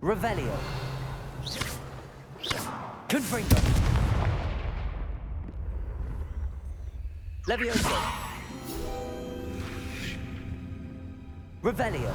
Revelio. Confringo. Levioso. Revelio.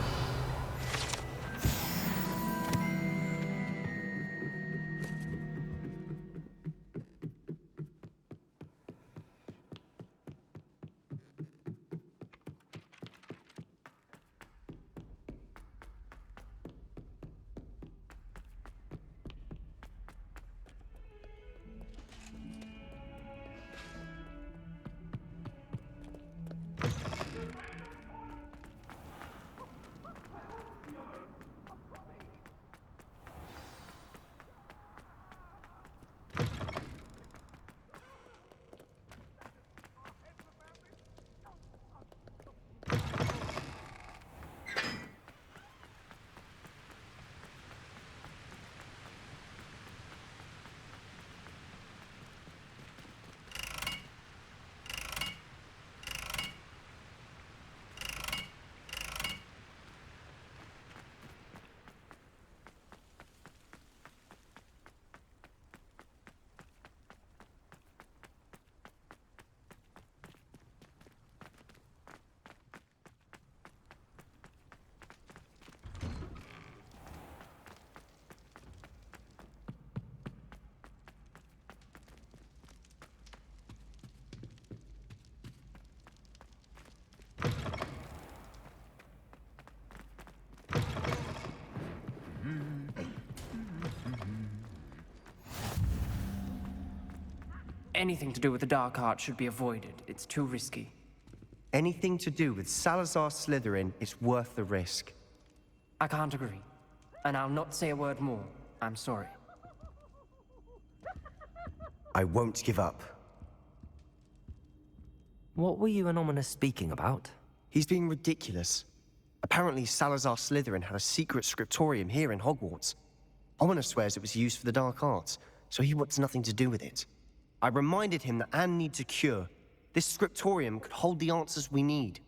Anything to do with the dark art should be avoided. It's too risky. Anything to do with Salazar Slytherin is worth the risk. I can't agree. And I'll not say a word more. I'm sorry. I won't give up. What were you and Ominous speaking about? He's being ridiculous. Apparently Salazar Slytherin had a secret scriptorium here in Hogwarts. Ominous swears it was used for the dark arts, so he wants nothing to do with it. I reminded him that Anne needs a cure. This scriptorium could hold the answers we need.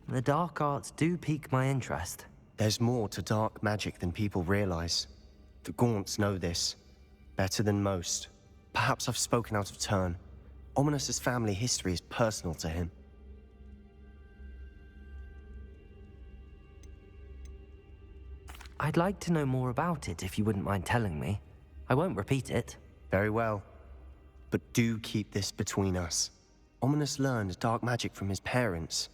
The dark arts do pique my interest. There's more to dark magic than people realize. The Gaunts know this. Better than most. Perhaps I've spoken out of turn. Ominous's family history is personal to him. I'd like to know more about it if you wouldn't mind telling me. I won't repeat it. Very well. But do keep this between us. Ominous learned dark magic from his parents.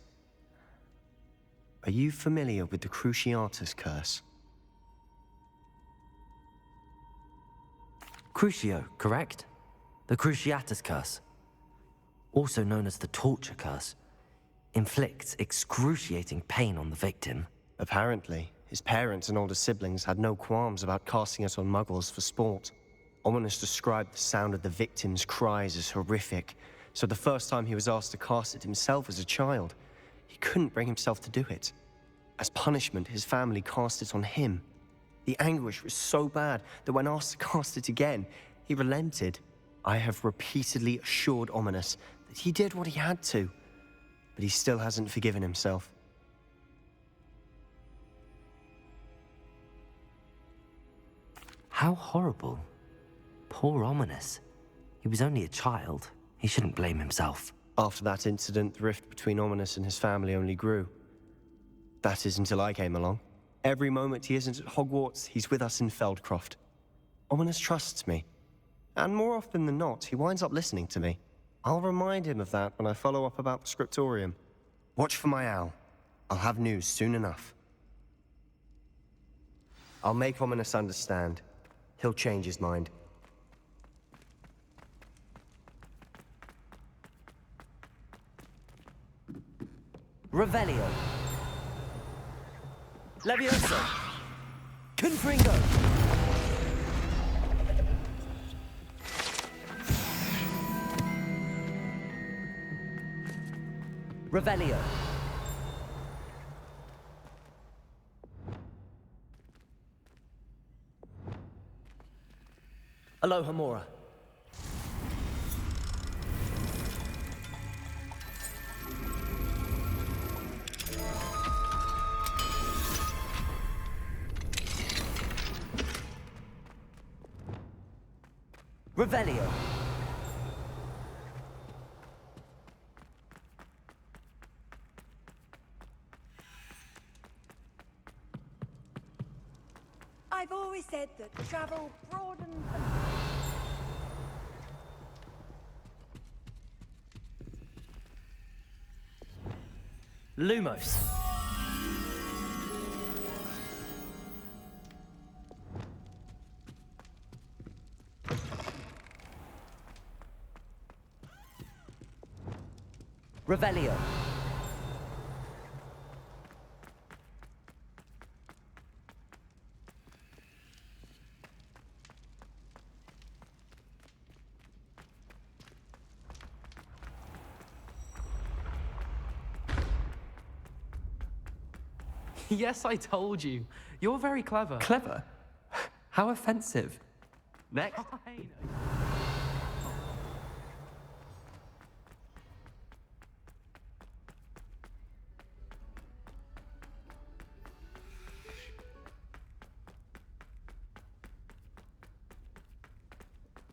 Are you familiar with the Cruciatus curse? Crucio, correct? The Cruciatus curse. Also known as the torture curse. Inflicts excruciating pain on the victim. Apparently. His parents and older siblings had no qualms about casting it on muggles for sport. Ominous described the sound of the victim's cries as horrific, so the first time he was asked to cast it himself as a child, he couldn't bring himself to do it. As punishment, his family cast it on him. The anguish was so bad that when asked to cast it again, he relented. I have repeatedly assured Ominous that he did what he had to, but he still hasn't forgiven himself. How horrible. Poor Ominous. He was only a child. He shouldn't blame himself. After that incident, the rift between Ominous and his family only grew. That is until I came along. Every moment he isn't at Hogwarts, he's with us in Feldcroft. Ominous trusts me. And more often than not, he winds up listening to me. I'll remind him of that when I follow up about the scriptorium. Watch for my owl. I'll have news soon enough. I'll make Ominous understand. He'll change his mind. Revelio. Levioso. Confringo. Revelio. Alohomora. Revelio. I've always said that travel broadens Lumos. Revelio. Yes, I told you. You're very clever. Clever? How offensive. Next.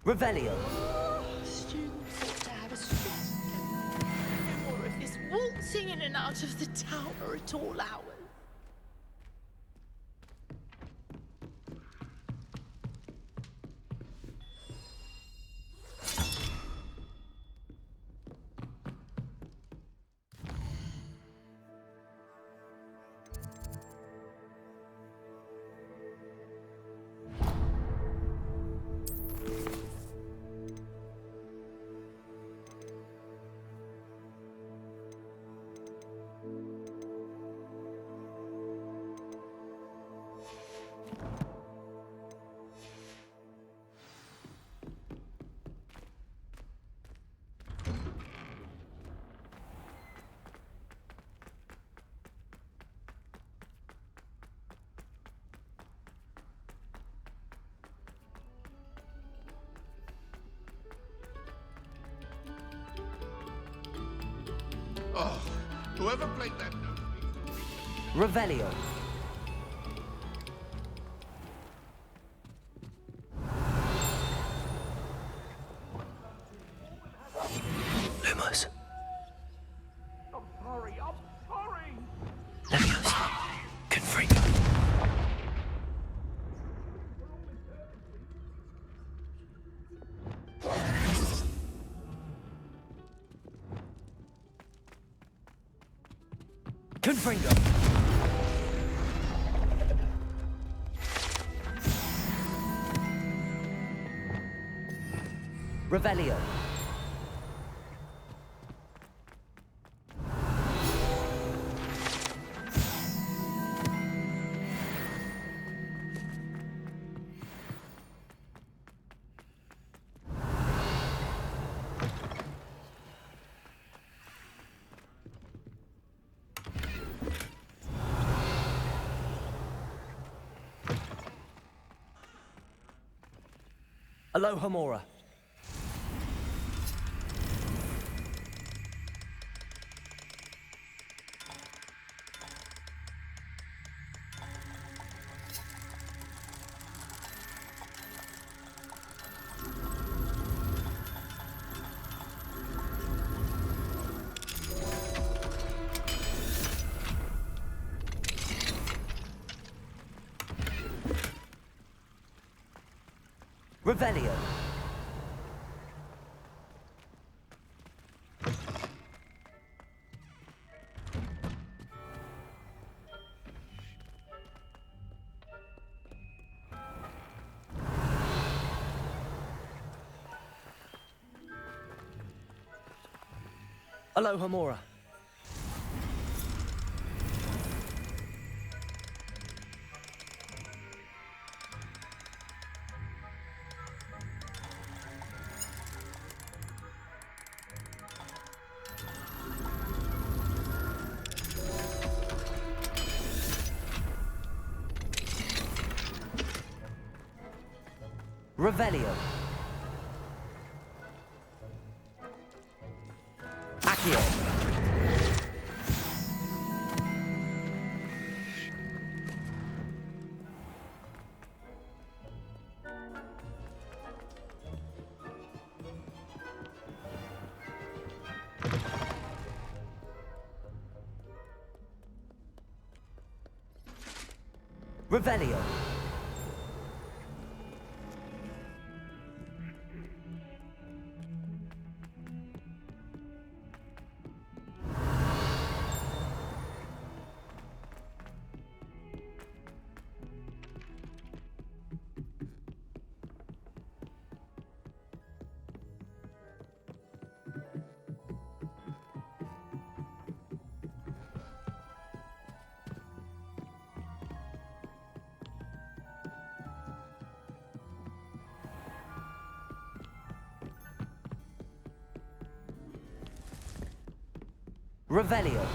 Revelio. Students ought to have a strict no more of this waltzing in and out of the tower at all hours. Oh, whoever played that note. Revelio. Lumos. I'm sorry. Leviosa. Confringo. Confringo. Revelio. Alohomora. Revelio. Alohomora. Revelio. Accio. Revelio. Revelio.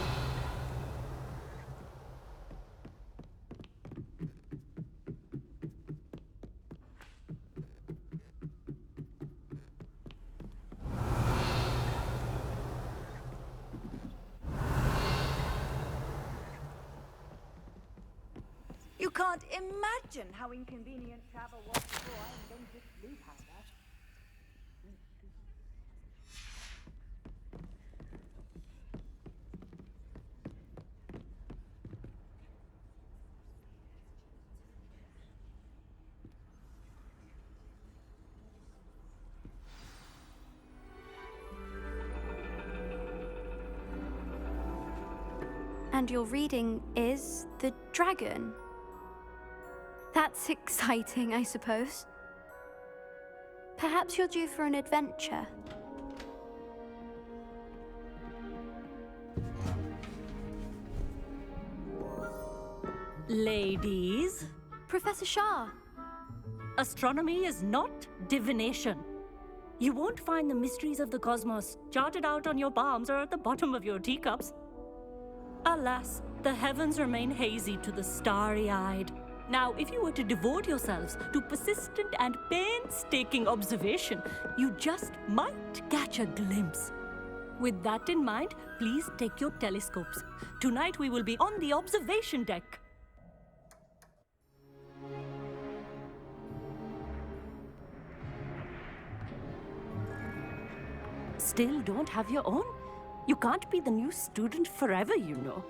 You can't imagine how inconvenient travel was before I invented blue powder. And your reading is the dragon. That's exciting, I suppose. Perhaps you're due for an adventure. Ladies, Professor Shah. astronomy is not divination. You won't find the mysteries of the cosmos charted out on your palms or at the bottom of your teacups. Alas, the heavens remain hazy to the starry-eyed. Now, if you were to devote yourselves to persistent and painstaking observation, you just might catch a glimpse. With that in mind, please take your telescopes. Tonight we will be on the observation deck. Still don't have your own? You can't be the new student forever, you know.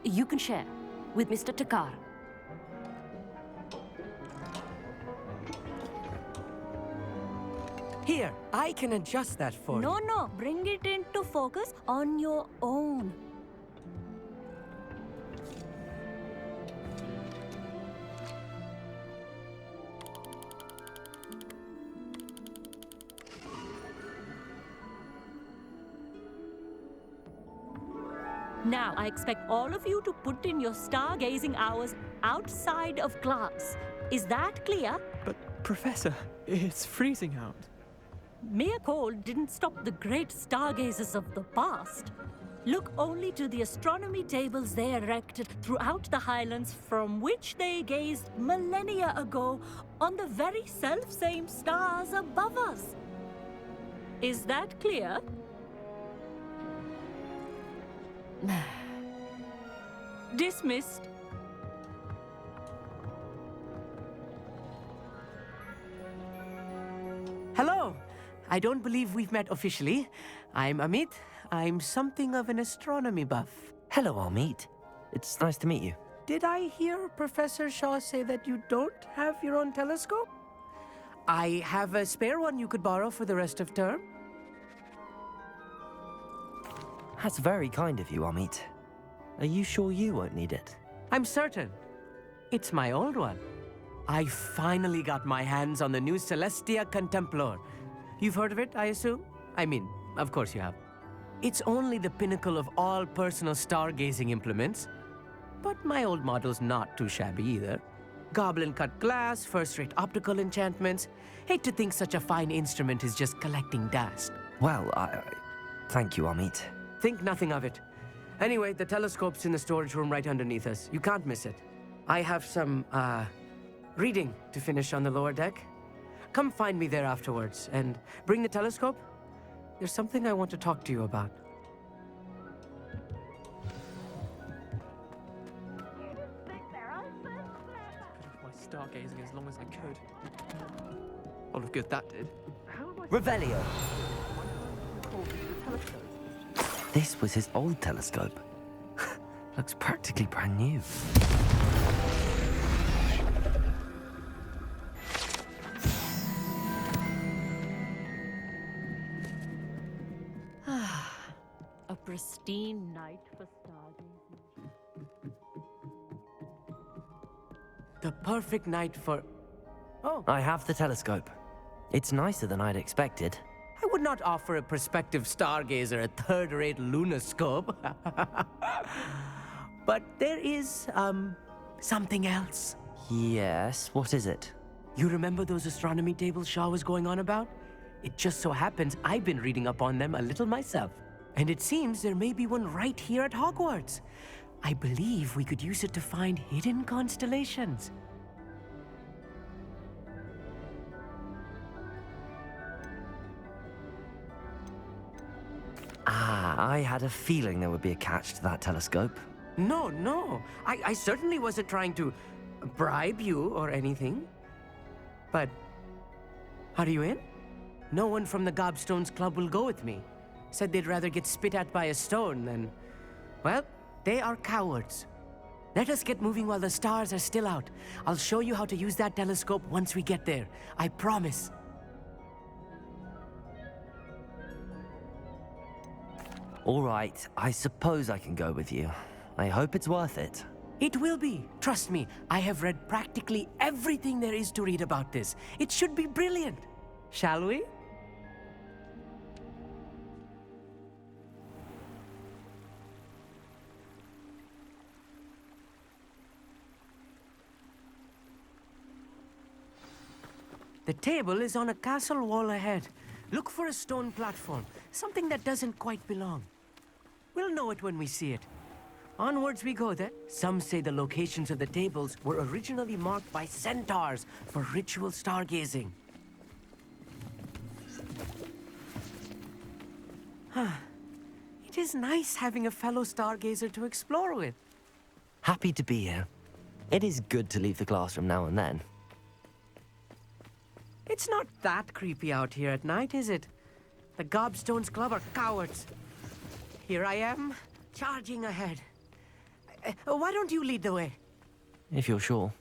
You can share with Mr. Takar. Here, I can adjust that for you. No, bring it into focus on your own. Now, I expect all of you to put in your stargazing hours outside of class. Is that clear? But, Professor, it's freezing out. Mere cold didn't stop the great stargazers of the past. Look only to the astronomy tables they erected throughout the highlands from which they gazed millennia ago on the very self-same stars above us. Is that clear? Dismissed. Hello. I don't believe we've met officially. I'm Amit. I'm something of an astronomy buff. Hello, Amit. It's nice to meet you. Did I hear Professor Shaw say that you don't have your own telescope? I have a spare one you could borrow for the rest of term. That's very kind of you, Amit. Are you sure you won't need it? I'm certain. It's my old one. I finally got my hands on the new Celestia Contemplar. You've heard of it, I assume? I mean, of course you have. It's only the pinnacle of all personal stargazing implements. But my old model's not too shabby either. Goblin-cut glass, first-rate optical enchantments. Hate to think such a fine instrument is just collecting dust. Well, thank you, Amit. Think nothing of it. Anyway, the telescope's in the storage room right underneath us. You can't miss it. I have some, reading to finish on the lower deck. Come find me there afterwards, and bring the telescope. There's something I want to talk to you about. My stargazing as long as I could. All of good that did. Revelio. This was his old telescope. Looks practically brand new. pristine night for stargazing. The perfect night for... Oh, I have the telescope. It's nicer than I'd expected. I would not offer a prospective stargazer a third-rate lunoscope. But there is, something else. Yes, what is it? You remember those astronomy tables Shaw was going on about? It just so happens I've been reading up on them a little myself. And it seems there may be one right here at Hogwarts. I believe we could use it to find hidden constellations. I had a feeling there would be a catch to that telescope. No. I certainly wasn't trying to bribe you or anything. But, are you in? No one from the Gobstones Club will go with me. Said they'd rather get spit at by a stone than... Well, they are cowards. Let us get moving while the stars are still out. I'll show you how to use that telescope once we get there. I promise. All right, I suppose I can go with you. I hope it's worth it. It will be. Trust me, I have read practically everything there is to read about this. It should be brilliant. Shall we? The table is on a castle wall ahead. Look for a stone platform, something that doesn't quite belong. We'll know it when we see it. Onwards we go then. Some say the locations of the tables were originally marked by centaurs for ritual stargazing. It is nice having a fellow stargazer to explore with. Happy to be here. It is good to leave the classroom now and then. It's not that creepy out here at night, is it? The Gobstones Club are cowards. Here I am, charging ahead. Why don't you lead the way? If you're sure.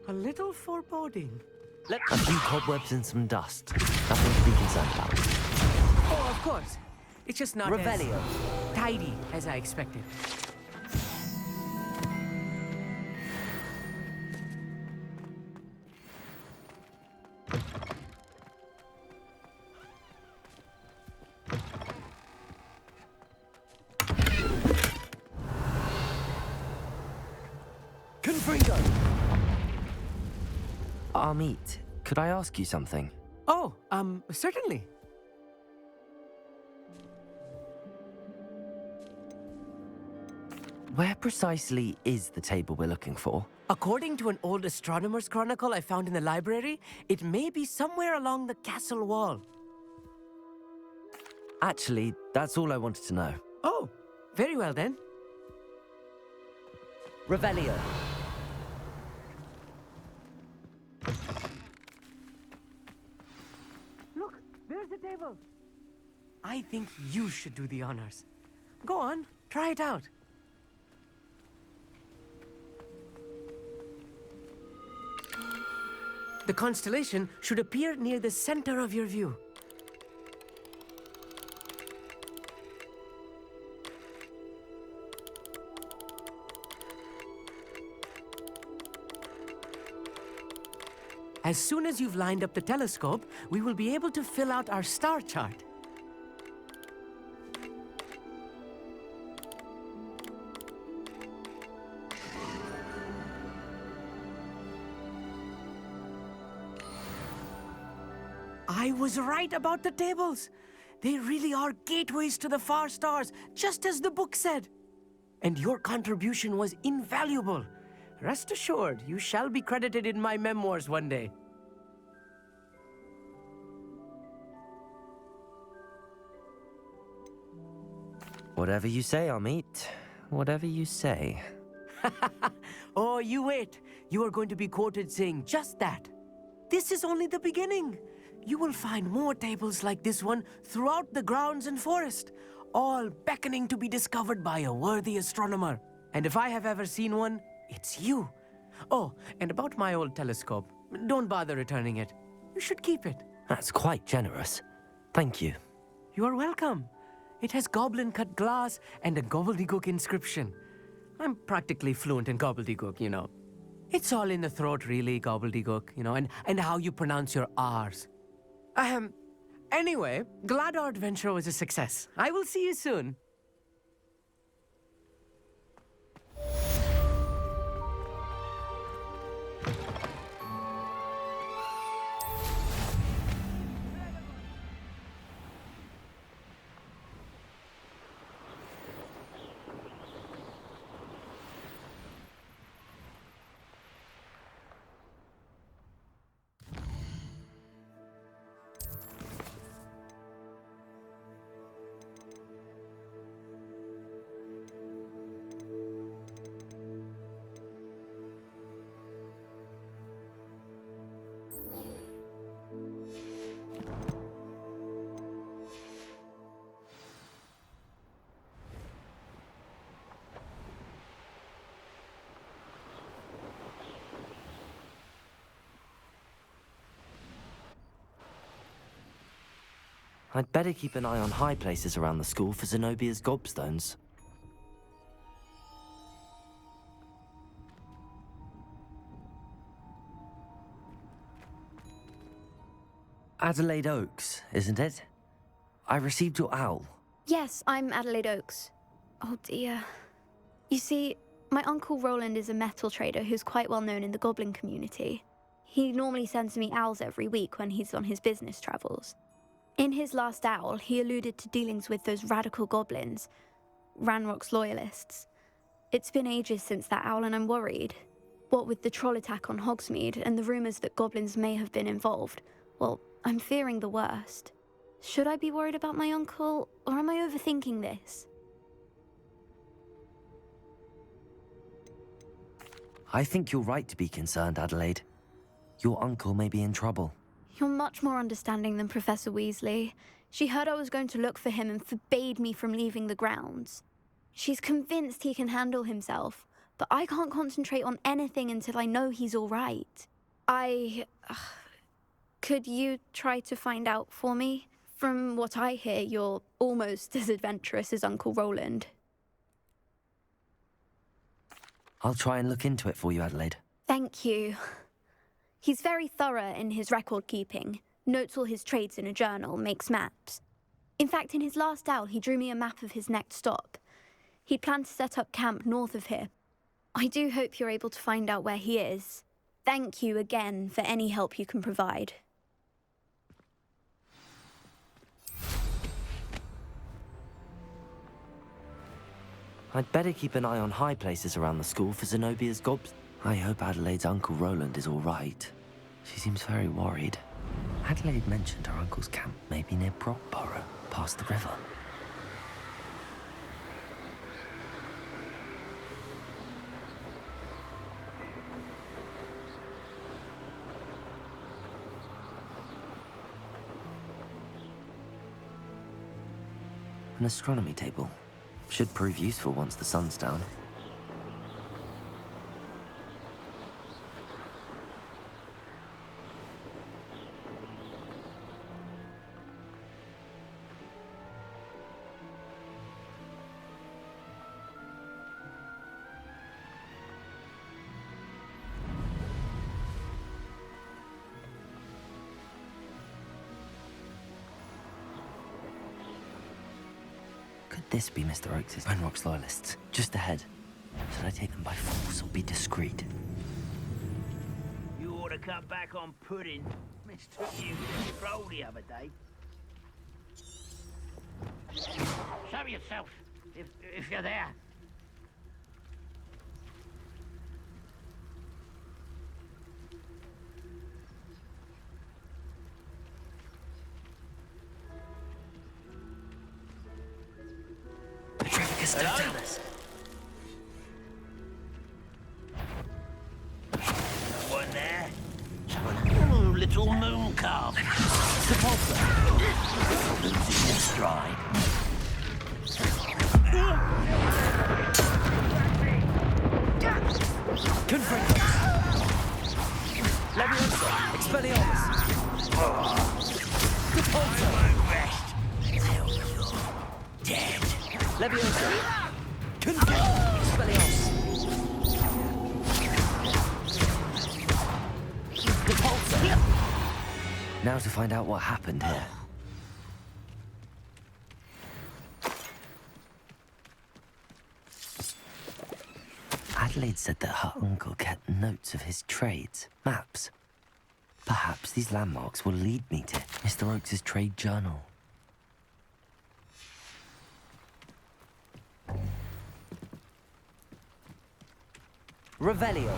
A little foreboding. A few cobwebs and some dust. Nothing to be concerned about. Oh, of course. It's just not Revelio. as tidy as I expected. Amit, could I ask you something? Oh, certainly. Where precisely is the table we're looking for? According to an old astronomer's chronicle I found in the library, it may be somewhere along the castle wall. Actually, that's all I wanted to know. Oh, very well then. Revelio. Look, there's the table. I think you should do the honors. Go on, try it out. The constellation should appear near the center of your view. As soon as you've lined up the telescope, we will be able to fill out our star chart. I was right about the tables. They really are gateways to the far stars, just as the book said. And your contribution was invaluable. Rest assured, you shall be credited in my memoirs one day. Whatever you say, Amit. Whatever you say. Oh, you wait. You are going to be quoted saying just that. This is only the beginning. You will find more tables like this one throughout the grounds and forest, all beckoning to be discovered by a worthy astronomer. And if I have ever seen one, it's you. Oh, and about my old telescope, don't bother returning it. You should keep it. That's quite generous. Thank you. You are welcome. It has goblin-cut glass and a gobbledygook inscription. I'm practically fluent in gobbledygook, you know. It's all in the throat, really, gobbledygook, you know, and how you pronounce your R's. Anyway, glad our adventure was a success. I will see you soon. I'd better keep an eye on high places around the school for Zenobia's gobstones. Adelaide Oaks, isn't it? I received your owl. Yes, I'm Adelaide Oaks. Oh dear. You see, my Uncle Roland is a metal trader who's quite well known in the goblin community. He normally sends me owls every week when he's on his business travels. In his last owl, he alluded to dealings with those radical goblins, Ranrock's loyalists. It's been ages since that owl and I'm worried. What with the troll attack on Hogsmeade and the rumours that goblins may have been involved, well, I'm fearing the worst. Should I be worried about my uncle, or am I overthinking this? I think you're right to be concerned, Adelaide. Your uncle may be in trouble. You're much more understanding than Professor Weasley. She heard I was going to look for him and forbade me from leaving the grounds. She's convinced he can handle himself, but I can't concentrate on anything until I know he's all right. Could you try to find out for me? From what I hear, you're almost as adventurous as Uncle Roland. I'll try and look into it for you, Adelaide. Thank you. He's very thorough in his record keeping, notes all his trades in a journal, makes maps. In fact, in his last owl, he drew me a map of his next stop. He'd planned to set up camp north of here. I do hope you're able to find out where he is. Thank you again for any help you can provide. I'd better keep an eye on high places around the school for Zenobia's gobs. I hope Adelaide's Uncle Roland is all right. She seems very worried. Adelaide mentioned her uncle's camp may be near Brockborough, past the river. An astronomy table. Should prove useful once the sun's down. This be Mr. Oakes' Ranrock's loyalists, just ahead. Should I take them by force or be discreet? You ought to cut back on pudding. Mistook you for a stroll the other day. Show yourself, if you're there. Hello? No one there? Oh, little moon calf. The problem. Losing its stride. Confringo. Leviosa. Expelliarmus. Now to find out what happened here. Adelaide said that her uncle kept notes of his trades, maps. Perhaps these landmarks will lead me to Mr. Oakes' trade journal. Revelio.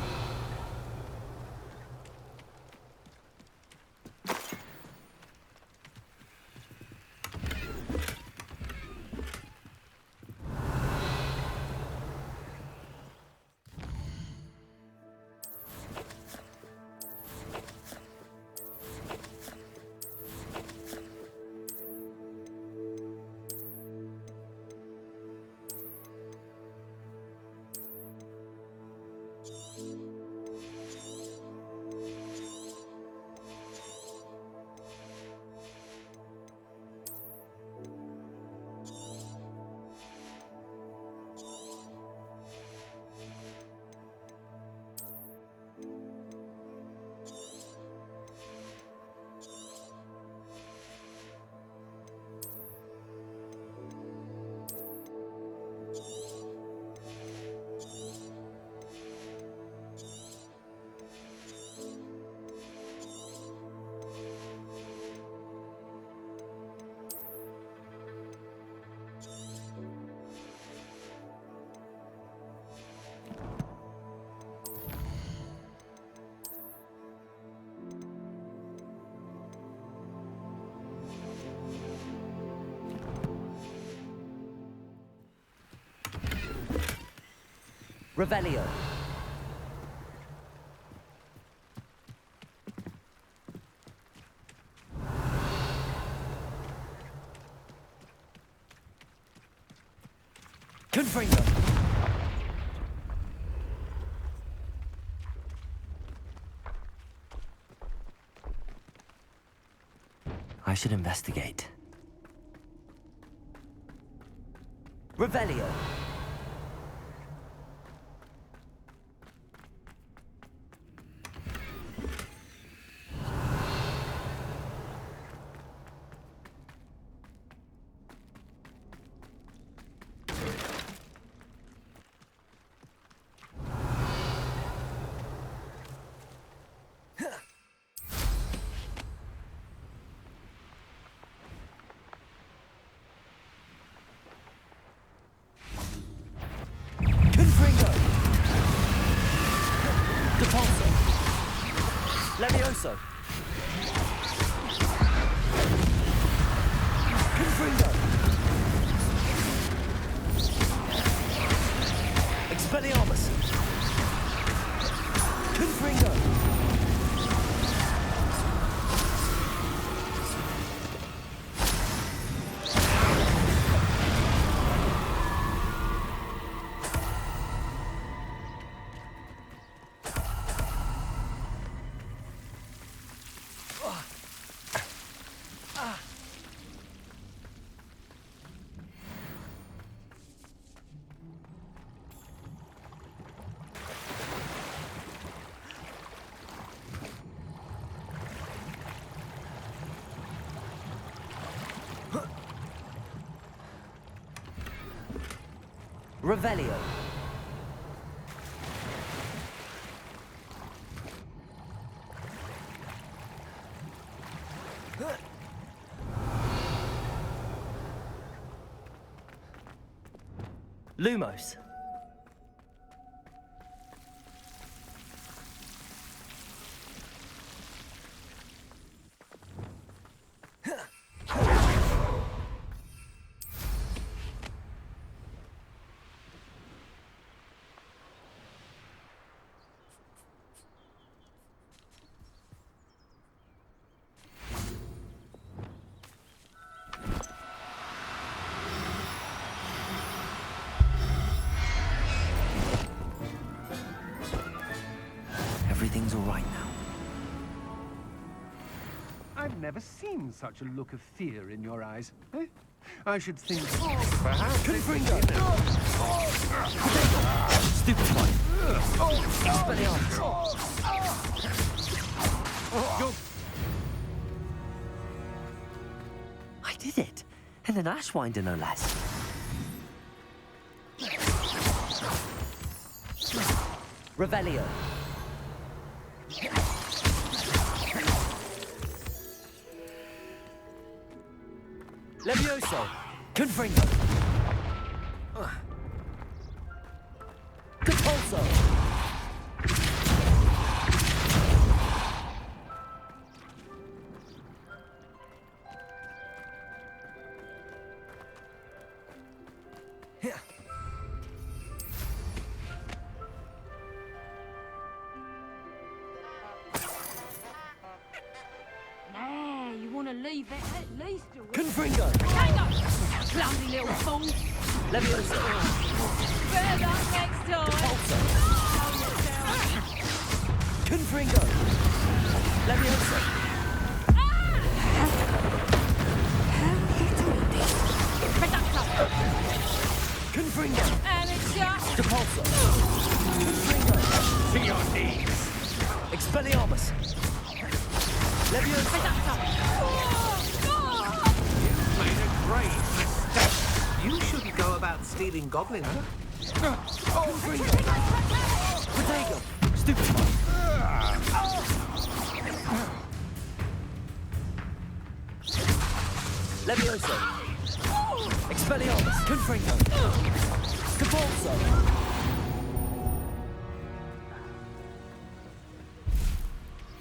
Revelio. Confringo. I should investigate. Revelio. Levioso. Confringo. Expelliarmus. Confringo. Revelio. Lumos. Everything's all right now. I've never seen such a look of fear in your eyes. Eh? I should think. Perhaps. Confringo. Stupid one. Expelliarmus. I did it. And an Ashwinder, no less. Revelio. Levioso. Confringo. Compulso. Nah, you want to leave it at least a week. Confringo. Hang on, clumsy little fool. Levioso. Better luck next time. Compulso. Oh, Confringo. Levioso. Confringo. and it's just... Compulso. Confringo. To your knees. Expelliarmus. Levioso. Made a great mistake. You shouldn't go about stealing goblins. Confringo. Protego. Stupid one. Levioso. Expelliarmus. Confringo. Compulso.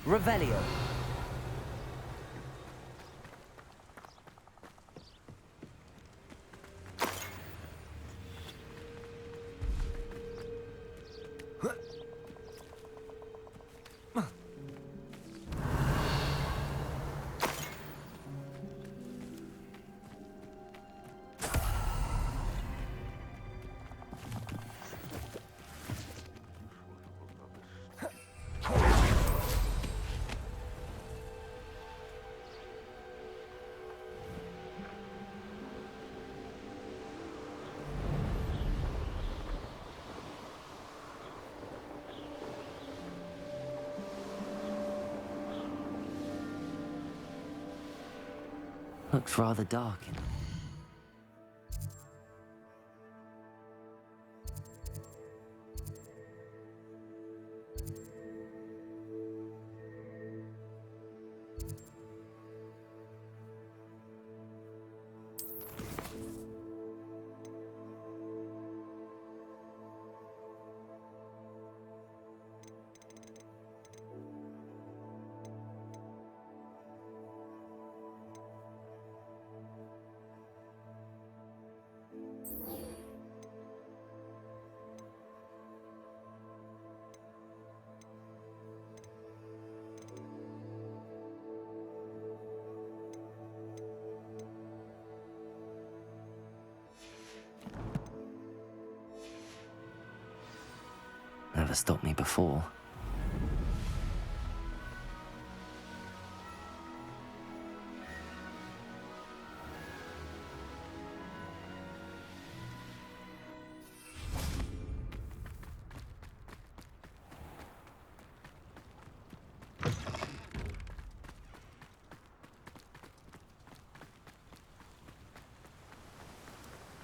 Revelio. Looks rather dark in here. Never stopped me before.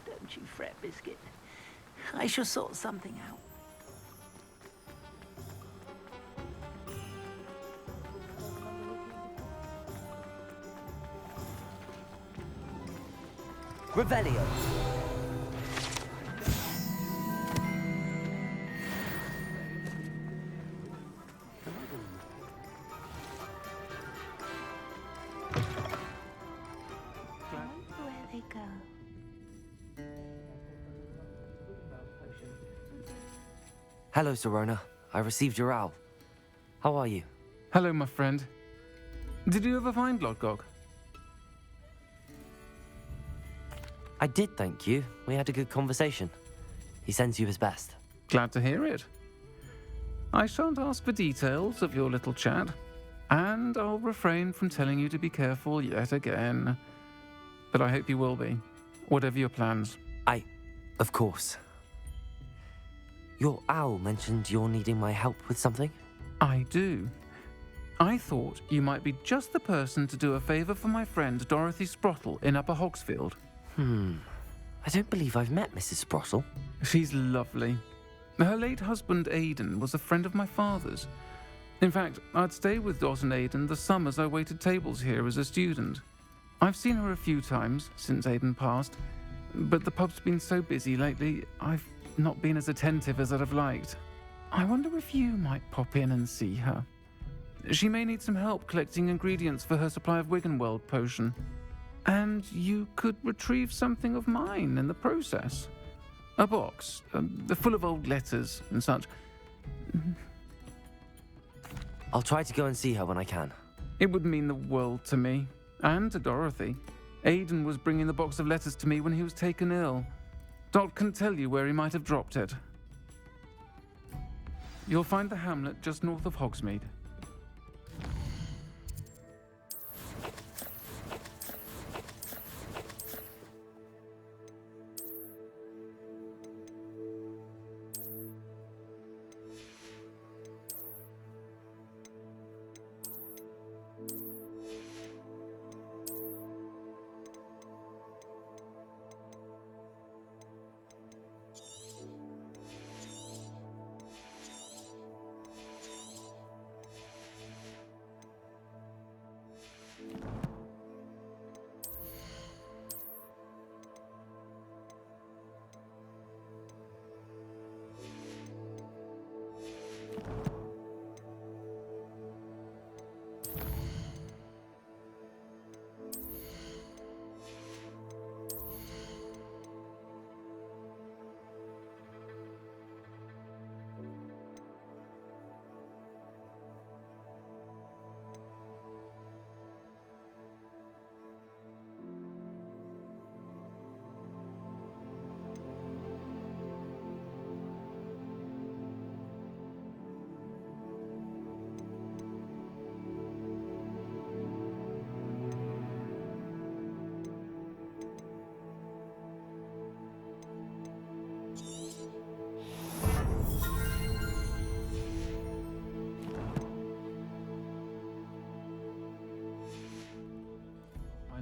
Don't you fret, Biscuit. I shall sort something out. Revelio. Where they go. Hello, Serona. I received your owl. How are you? Hello, my friend. Did you ever find Lodgok? I did, thank you. We had a good conversation. He sends you his best. Glad to hear it. I shan't ask for details of your little chat, and I'll refrain from telling you to be careful yet again. But I hope you will be, whatever your plans. Of course. Your owl mentioned you're needing my help with something? I do. I thought you might be just the person to do a favour for my friend Dorothy Sprottle in Upper Hogsfield. I don't believe I've met Mrs. Sprottle. She's lovely. Her late husband Aidan was a friend of my father's. In fact, I'd stay with Dot and Aidan the summers I waited tables here as a student. I've seen her a few times since Aidan passed, but the pub's been so busy lately, I've not been as attentive as I'd have liked. I wonder if you might pop in and see her. She may need some help collecting ingredients for her supply of Wiggenweld potion. And you could retrieve something of mine in the process. A box, full of old letters and such. I'll try to go and see her when I can. It would mean the world to me, and to Dorothy. Aidan was bringing the box of letters to me when he was taken ill. Dot can tell you where he might have dropped it. You'll find the hamlet just north of Hogsmeade.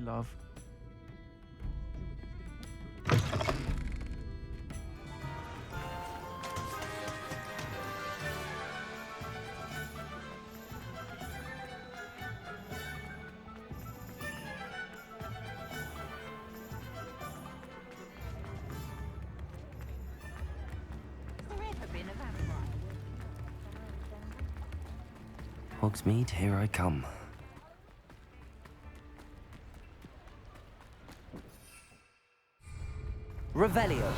Love. Hogsmeade, here I come. Revelio.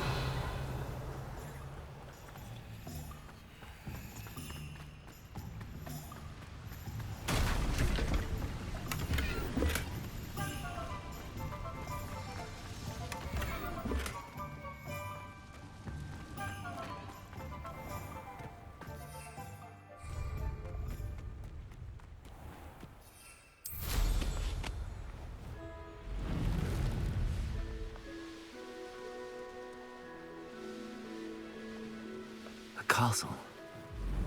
Castle.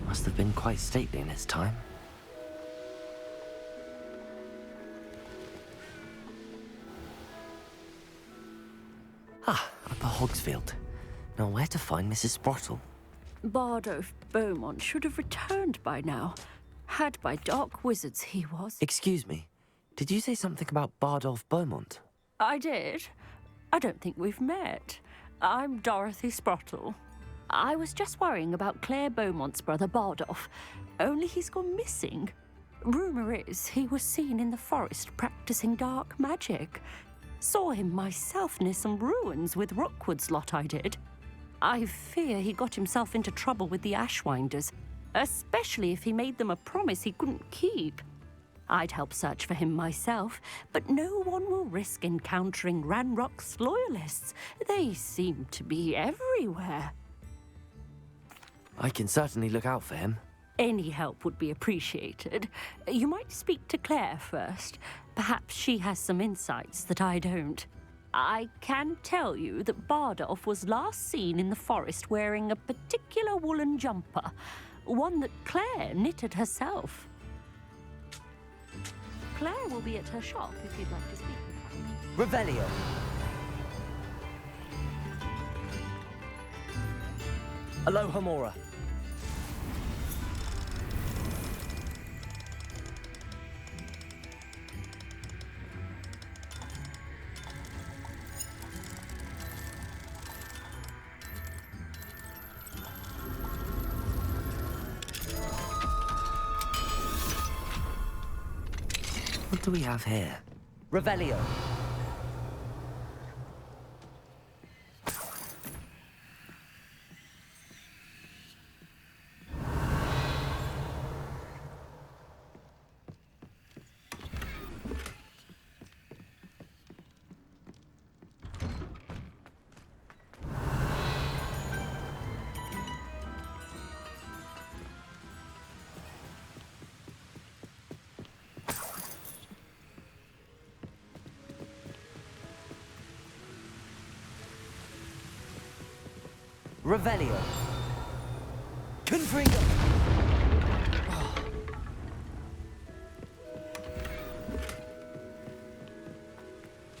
Must have been quite stately in its time. Upper Hogsfield. Now where to find Mrs. Sprottle? Bardolph Beaumont should have returned by now. Had by dark wizards he was. Excuse me, did you say something about Bardolph Beaumont? I did. I don't think we've met. I'm Dorothy Sprottle. I was just worrying about Claire Beaumont's brother Bardolph, only he's gone missing. Rumour is he was seen in the forest practicing dark magic. Saw him myself near some ruins with Rookwood's lot I did. I fear he got himself into trouble with the Ashwinders, especially if he made them a promise he couldn't keep. I'd help search for him myself, but no one will risk encountering Ranrock's loyalists. They seem to be everywhere. I can certainly look out for him. Any help would be appreciated. You might speak to Claire first. Perhaps she has some insights that I don't. I can tell you that Bardolph was last seen in the forest wearing a particular woolen jumper, one that Claire knitted herself. Claire will be at her shop if you'd like to speak with her. Revelio. Aloha Mora. What do we have here? Revelio. Revelio. Confringo.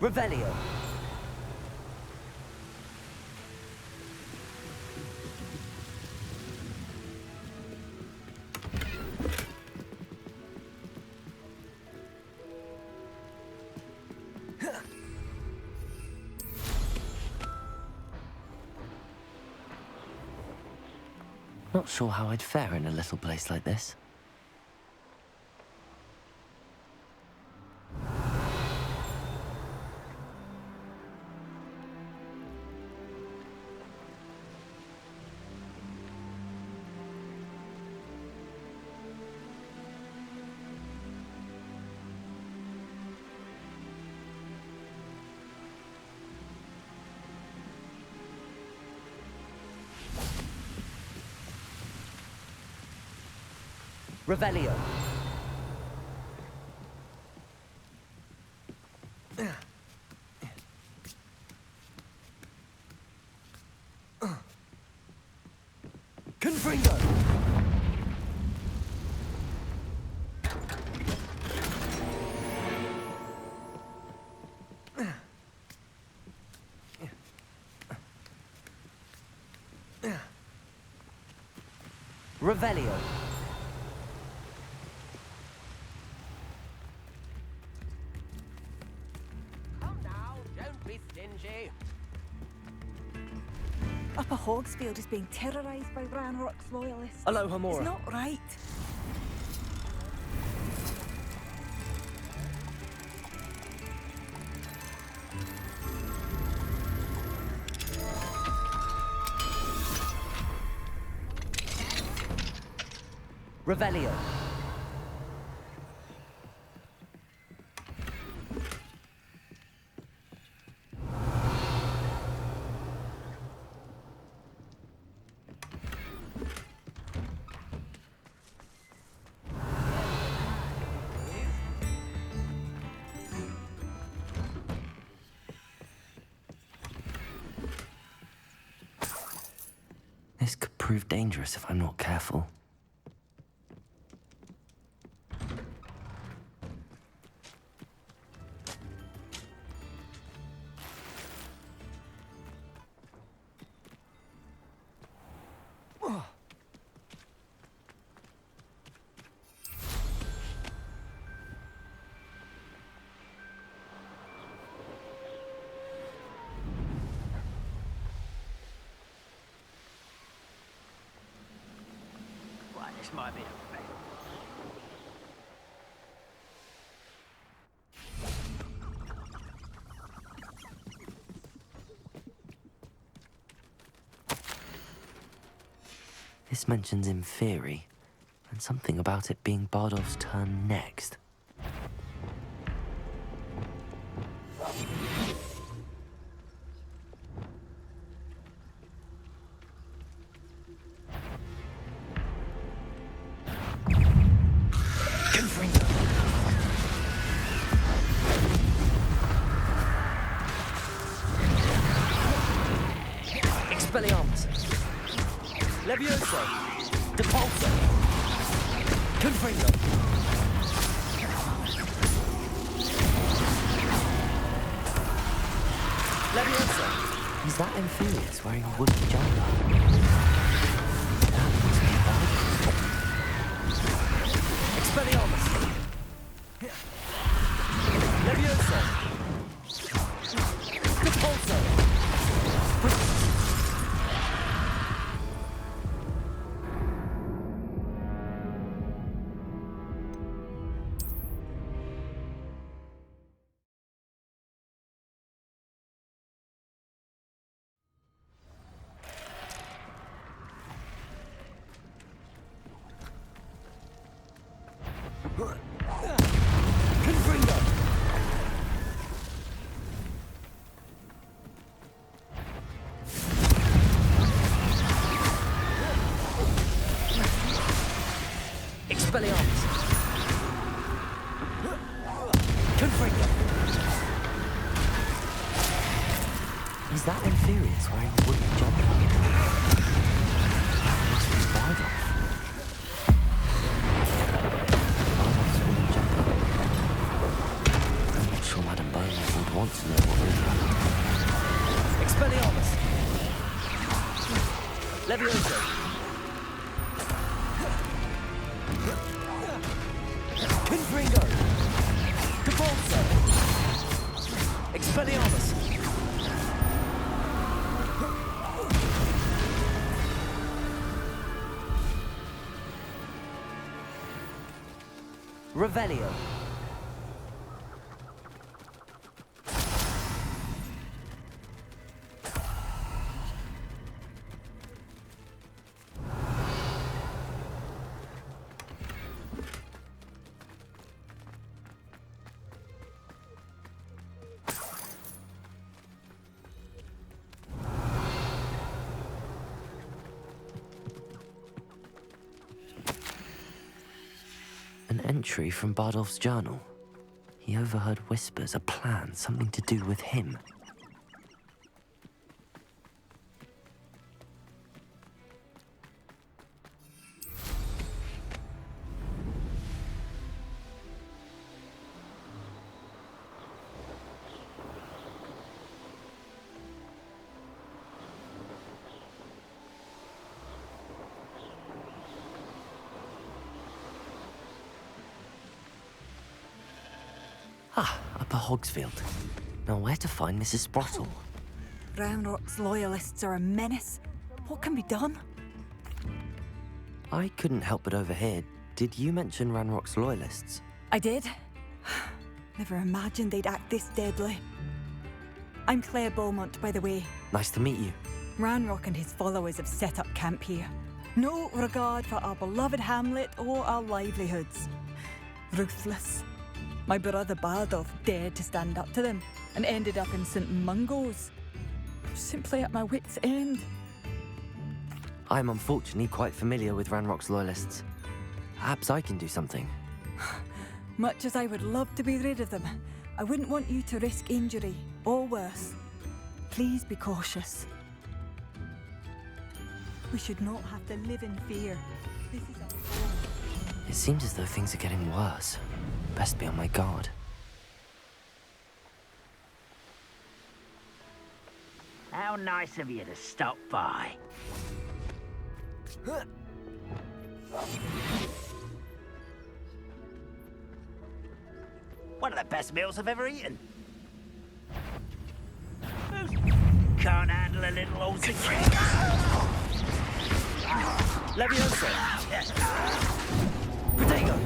Revelio. Not sure how I'd fare in a little place like this. Revelio. Confringo. Revelio. Upper Hogsfield is being terrorised by Ranrock's loyalists. Aloha Mora. It's not right. Revelio. This could prove dangerous if I'm not careful. This might be a fail. This mentions Inferi, and something about it being Bardolph's turn next. Levioso! Depulso! Confringo! Levioso! Is that Infurious wearing a wooden jumper? That must be bad. Expelliarmus! Levioso! Depulso! Expelliarmus! Confringo! Is that Infurious wearing a wooden jumper? That must be Bardoff. Bardoff's wooden jumper. I'm not sure Madame Bowman would want to know what really happened. Expelliarmus! Levioso! Confringo! Depulso! Expelliarmus! Revelio! An entry from Bardoff's journal. He overheard whispers, a plan, something to do with him. Upper Hogsfield. Now where to find Mrs. Sprottle? Ranrock's loyalists are a menace. What can be done? I couldn't help but overhear. Did you mention Ranrock's loyalists? I did. Never imagined they'd act this deadly. I'm Claire Beaumont, by the way. Nice to meet you. Ranrock and his followers have set up camp here. No regard for our beloved hamlet or our livelihoods. Ruthless. My brother Bardoff dared to stand up to them and ended up in St. Mungo's. Simply at my wit's end. I'm unfortunately quite familiar with Ranrock's loyalists. Perhaps I can do something. Much as I would love to be rid of them, I wouldn't want you to risk injury, or worse. Please be cautious. We should not have to live in fear. This is our home. It seems as though things are getting worse. Best be on my guard. How nice of you to stop by. One of the best meals I've ever eaten. Can't handle a little old secret. Levioso! Protego!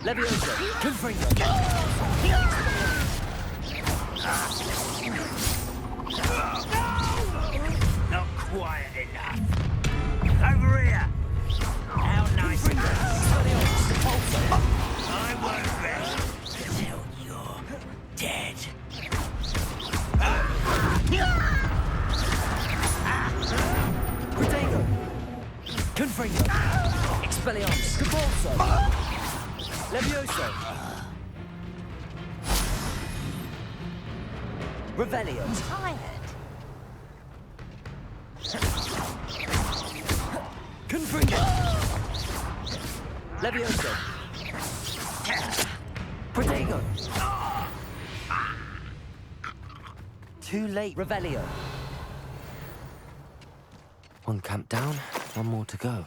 Levioso! Confringo! Not quiet enough. Over here! How nice of you. I won't rest until you're dead. Protego! Confringo! Expelliarmus! Depulso! Levioso! Revelio. I'm tired. Confringo. Levioso. Protego. Too late, Revelio. One camp down, one more to go.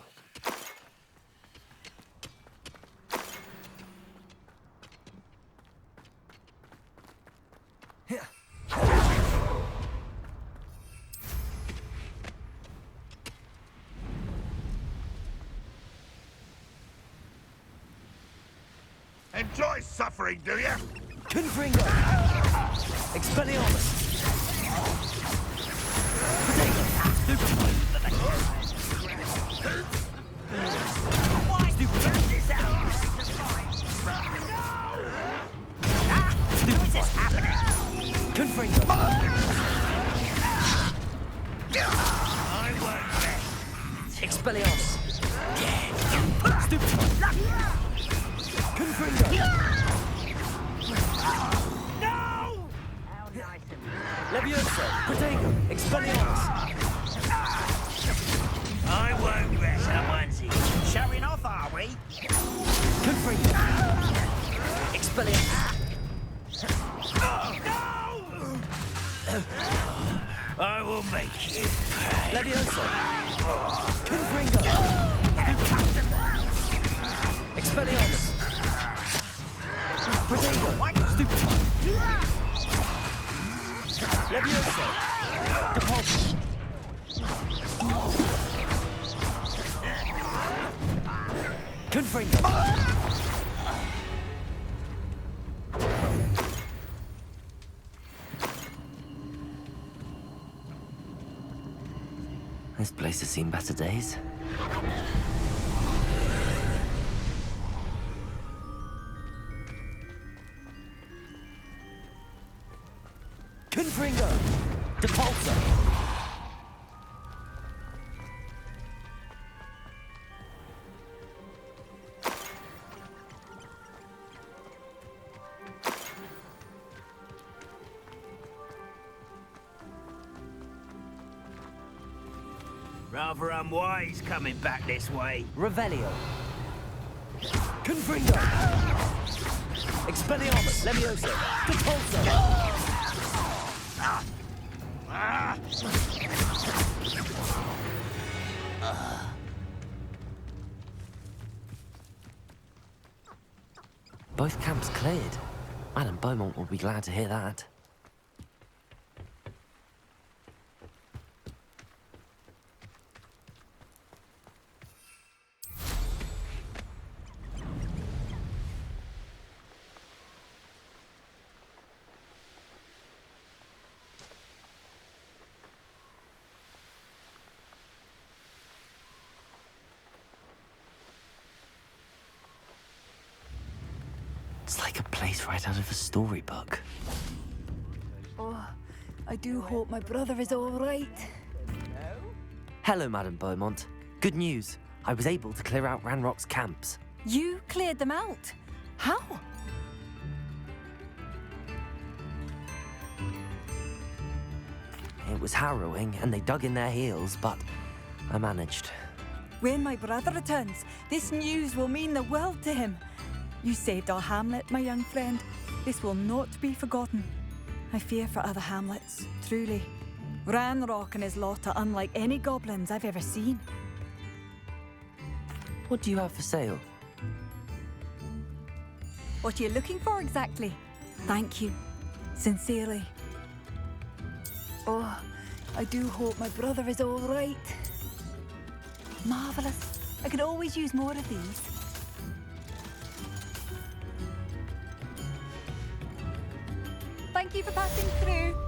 Enjoy suffering, do you? Confringo. Expelliarmus. Confringo. I won't rest. Expelliarmus. Stupefy. Confringo. No! Levioso. Protego. Expelliarmus. I won't rest a onesie. Showing off, are we? Confringo. Expelliarmus. I will make you pay. Levioso. Confringo. Expelliarmus. Protego. Stupefy. Levioso. Depulso. Confringo. This place has seen better days. Confringo! Depulso! Rather unwise coming back this way. Revelio. Confringo! Expelliarmus! Levioso! Depulso! Both camps cleared. Madame Beaumont will be glad to hear that. It's like a place right out of a storybook. Oh, I do hope my brother is all right. Hello, Madame Beaumont. Good news. I was able to clear out Ranrock's camps. You cleared them out? How? It was harrowing, and they dug in their heels, but I managed. When my brother returns, this news will mean the world to him. You saved our hamlet, my young friend. This will not be forgotten. I fear for other hamlets, truly. Ranrock and his lot are unlike any goblins I've ever seen. What do you have for sale? What are you looking for exactly? Thank you. Sincerely. Oh, I do hope my brother is all right. Marvellous. I could always use more of these. Thank you for passing through.